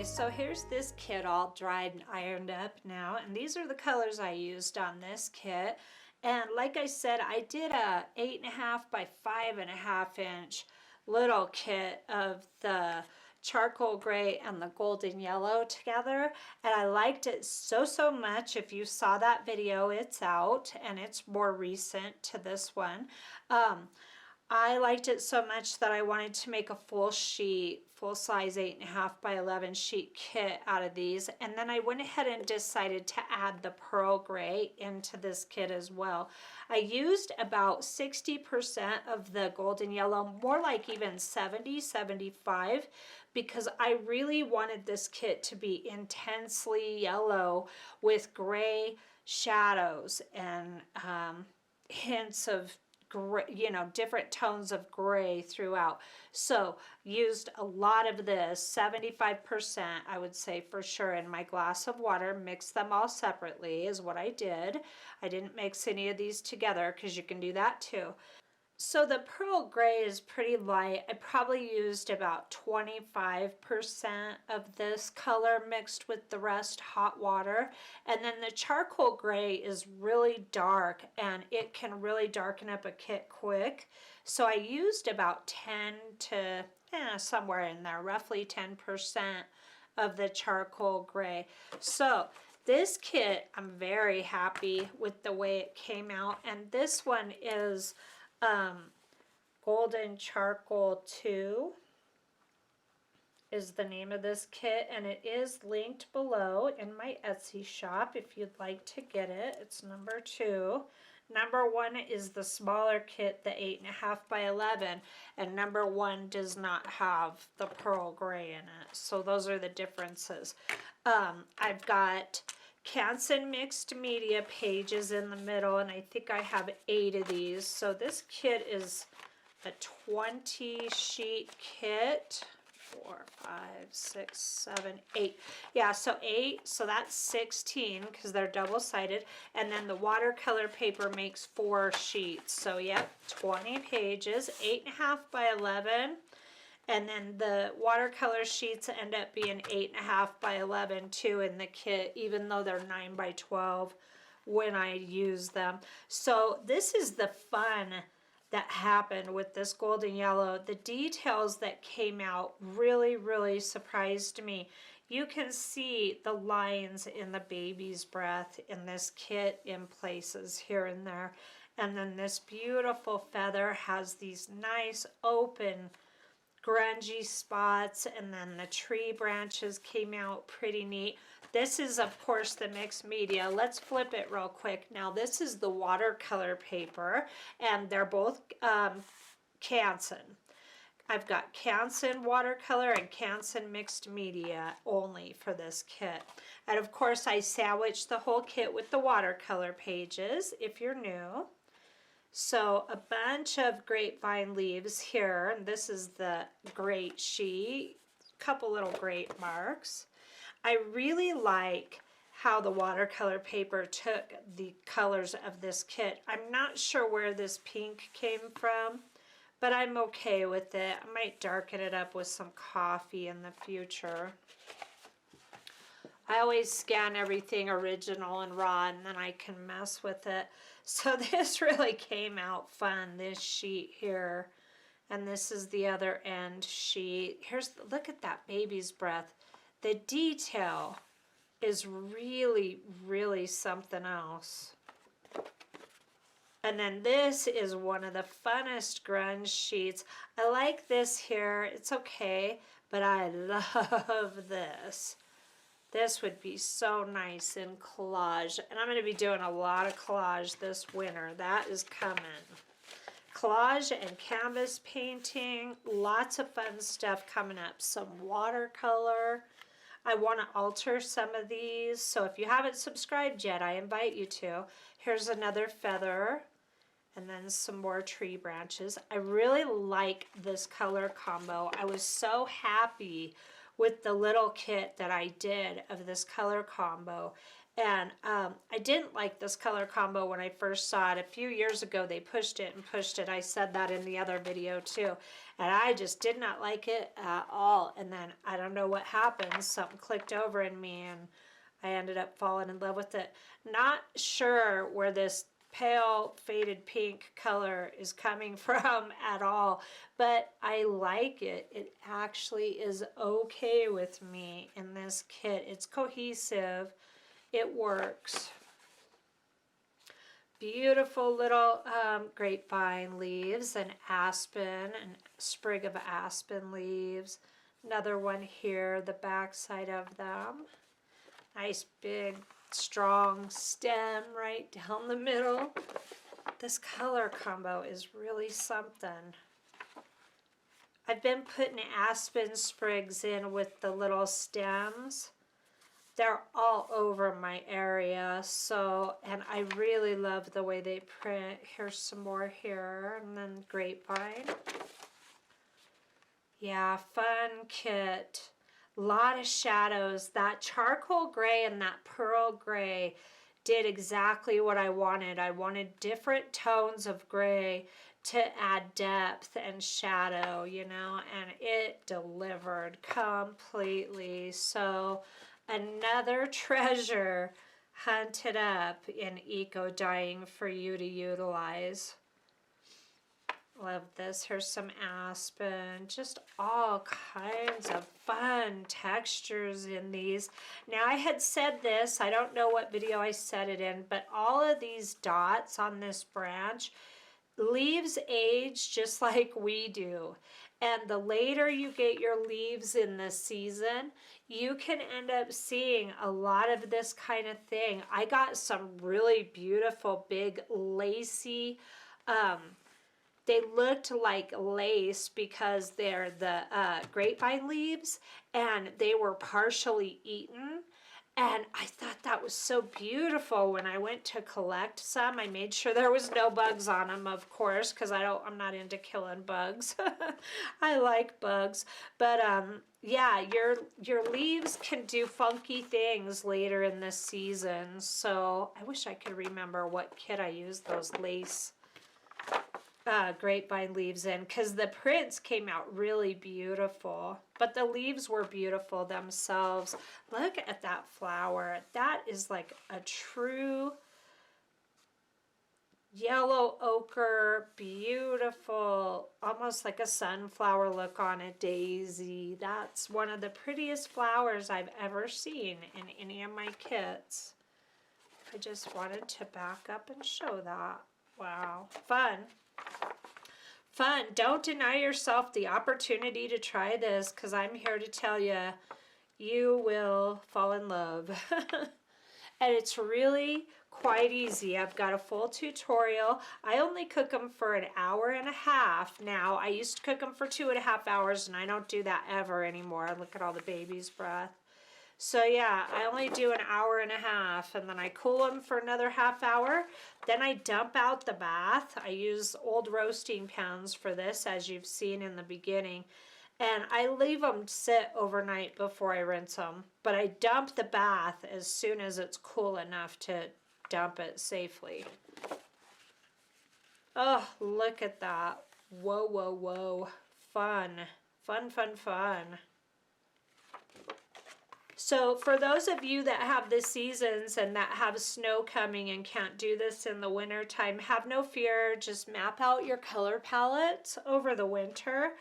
So here's this kit all dried and ironed up now, and these are the colors I used on this kit. And like I said, I did a 8.5 by 5.5 inch little kit of the charcoal gray and the golden yellow together, and I liked it so much. If you saw that video, it's out and it's more recent to this one. I liked it so much that I wanted to make a full sheet, full size 8.5 by 11 sheet kit out of these. And then I went ahead and decided to add the pearl gray into this kit as well. I used about 60% of the golden yellow, more like even 70, 75, because I really wanted this kit to be intensely yellow with gray shadows and hints of gray, you know, different tones of gray throughout. So used a lot of this, 75% I would say for sure, in my glass of water. Mixed them all separately is what I did. I didn't mix any of these together because you can do that too. So the pearl gray is pretty light. I probably used about 25% of this color mixed with the rest hot water. And then the charcoal gray is really dark and it can really darken up a kit quick. So I used about 10 to somewhere in there, roughly 10% of the charcoal gray. So this kit, I'm very happy with the way it came out. And this one is Golden Charcoal 2 is the name of this kit, and it is linked below in my Etsy shop if you'd like to get it. It's number 2. Number 1 is the smaller kit, the 8.5 by 11, and number 1 does not have the pearl gray in it. So those are the differences. I've got Canves mixed media pages in the middle, and I think I have 8 of these. So this kit is a 20 sheet kit. 4, 5, 6, 7, 8. Yeah, so 8, so that's 16 because they're double-sided. And then the watercolor paper makes 4 sheets. So, yep, 20 pages, 8.5 by 11. And then the watercolor sheets end up being 8.5 by 11 too in the kit, even though they're 9 by 12 when I use them. So this is the fun that happened with this golden yellow. The details that came out really surprised me. You can see the lines in the baby's breath in this kit in places here and there. And then this beautiful feather has these nice open grungy spots, and then the tree branches came out pretty neat. This is, of course, the mixed media. Let's flip it real quick. Now, this is the watercolor paper, and they're both Canves. I've got Canves watercolor and Canves mixed media only for this kit. And, of course, I sandwiched the whole kit with the watercolor pages, if you're new. So a bunch of grapevine leaves here, and this is the grate sheet, a couple little grape marks. I really like how the watercolor paper took the colors of this kit. I'm not sure where this pink came from, but I'm okay with it. I might darken it up with some coffee in the future. I always scan everything original and raw, and then I can mess with it. So this really came out fun, this sheet here. And this is the other end sheet. Look at that baby's breath. The detail is really something else. And then this is one of the funnest grunge sheets. I like this here. It's okay, but I love this. This would be so nice in collage. And I'm going to be doing a lot of collage this winter. That is coming. Collage and canvas painting. Lots of fun stuff coming up. Some watercolor. I want to alter some of these. So if you haven't subscribed yet, I invite you to. Here's another feather. And then some more tree branches. I really like this color combo. I was so happy with the little kit that I did of this color combo. And I didn't like this color combo when I first saw it. A few years ago, they pushed it and pushed it. I said that in the other video too. And I just did not like it at all. And then I don't know what happened. Something clicked over in me and I ended up falling in love with it. Not sure where this pale faded pink color is coming from at all, but I like it. It actually is okay with me in this kit. It's cohesive. It works. Beautiful little grapevine leaves and aspen and sprig of aspen leaves. Another one here, the back side of them. Nice big strong stem right down the middle. This color combo is really something. I've been putting aspen sprigs in with the little stems. They're all over my area, so, and I really love the way they print. Here's some more here, and then grapevine. Yeah, fun kit. A lot of shadows. That charcoal gray and that pearl gray did exactly what I wanted. I wanted different tones of gray to add depth and shadow, you know, and it delivered completely. So another treasure hunted up in eco dyeing for you to utilize. Love this. Here's some aspen. Just all kinds of fun textures in these. Now, I had said this. I don't know what video I said it in, but all of these dots on this branch, leaves age just like we do. And the later you get your leaves in the season, you can end up seeing a lot of this kind of thing. I got some really beautiful, big, lacy, they looked like lace because they're the grapevine leaves, and they were partially eaten. And I thought that was so beautiful. When I went to collect some, I made sure there was no bugs on them, of course, because I'm not into killing bugs. I like bugs, but yeah, your leaves can do funky things later in the season. So I wish I could remember what kit I used those lace grapevine leaves in, because the prints came out really beautiful, but the leaves were beautiful themselves. Look at that flower. That is like a true yellow ochre, beautiful, almost like a sunflower look on a daisy. That's one of the prettiest flowers I've ever seen in any of my kits. I just wanted to back up and show that. Wow, fun. Fun. Don't deny yourself the opportunity to try this, because I'm here to tell you, you will fall in love. And it's really quite easy. I've got a full tutorial. I only cook them for an hour and a half now. I used to cook them for 2.5 hours, and I don't do that ever anymore. Look at all the baby's breath. So yeah, I only do an hour and a half, and then I cool them for another half hour. Then I dump out the bath. I use old roasting pans for this, as you've seen in the beginning. And I leave them sit overnight before I rinse them. But I dump the bath as soon as it's cool enough to dump it safely. Oh, look at that. Whoa, whoa, whoa. Fun. Fun, fun, fun. So for those of you that have the seasons and that have snow coming and can't do this in the winter time, have no fear. Just map out your color palette over the winter.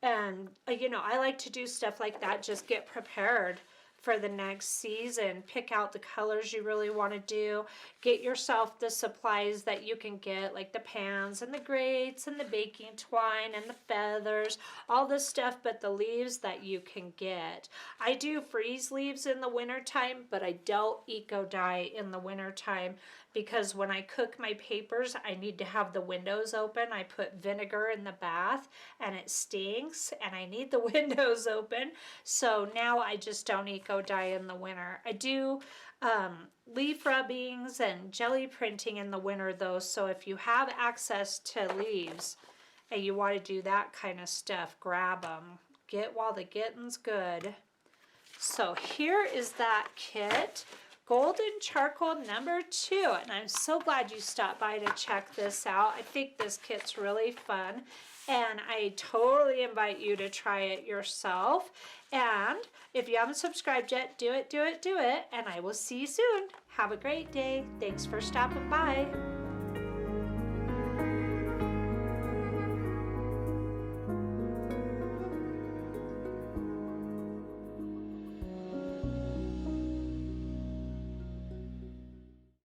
And, you know, I like to do stuff like that. Just get prepared for the next season. Pick out the colors you really want to do. Get yourself the supplies that you can get, like the pans and the grates and the baking twine and the feathers, all this stuff, but the leaves that you can get. I do freeze leaves in the wintertime, but I don't eco dye in the wintertime, because when I cook my papers, I need to have the windows open. I put vinegar in the bath and it stinks, and I need the windows open. So now I just don't eco dye in the winter. I do leaf rubbings and jelly printing in the winter though. So if you have access to leaves and you want to do that kind of stuff, grab them. Get while the getting's good. So here is that kit. Golden Charcoal number 2, and I'm so glad you stopped by to check this out. I think this kit's really fun, and I totally invite you to try it yourself. And if you haven't subscribed yet, do it, do it, do it, and I will see you soon. Have a great day. Thanks for stopping by.